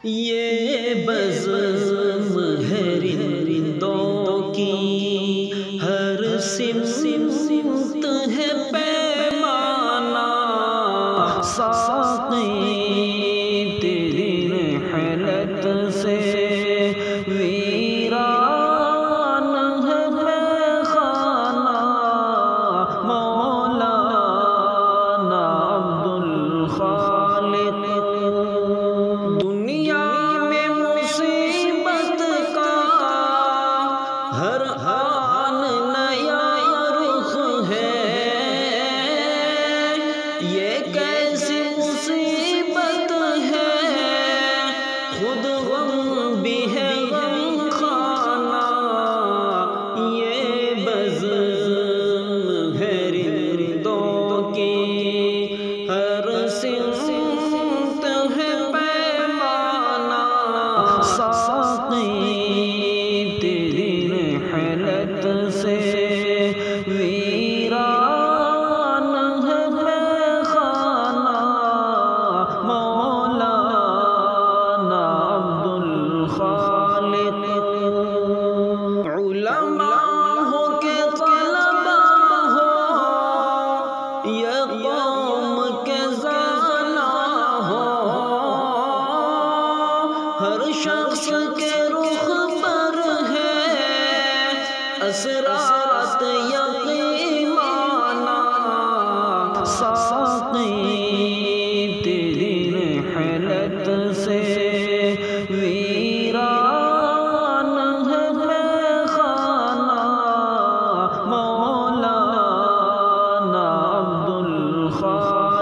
یہ بزم ہے رندوں کی، ہر سمت ہے پیمانہ، ساقی تیری رحلت سے ویران ہے میخانہ، مولانا عبدل خالق۔ دنیا میں مصیبت کا ہر آن نیا رخ ہے، یہ کیسی مصیبت ہے، خود غم بھی ہے غم خانہ، یہ بزم ہے رندوں کی، ہر سمت ہے پیمانہ، ساقی تیری رحلت سے ویران ہے میخانہ، مولانا عبدالخالق۔ علماء ہو کے طلباء ہو یا قوم کے زانا ہو، ہر شخص کے رخ پر ہے اثرات یقیناً، ساقی تیری رحلت سے ویران ہے میخانہ، مولانا عبدالخالق۔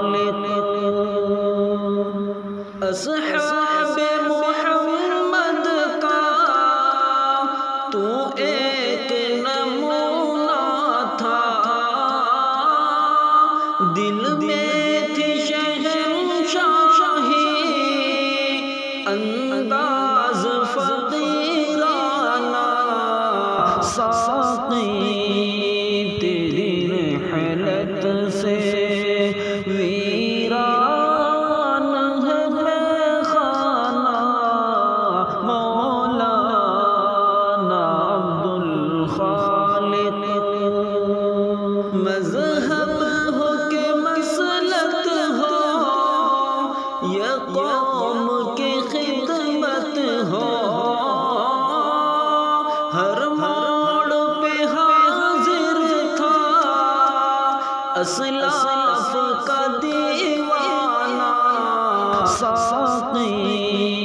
اصحاب محمد کا تو ایک نمونہ تھا، دل میں تھی شہنشاہی، انداز فقیرانہ، ساقی تیری رحلت سے ویران ہے میخانہ، مولانا عبدالخالق۔ مذہب ہو کہ مسلک ہو یا قوم کی خدمت ہو، ہر موڑ پہ حاضر تھا اسلاف کا دیوانہ، ساقی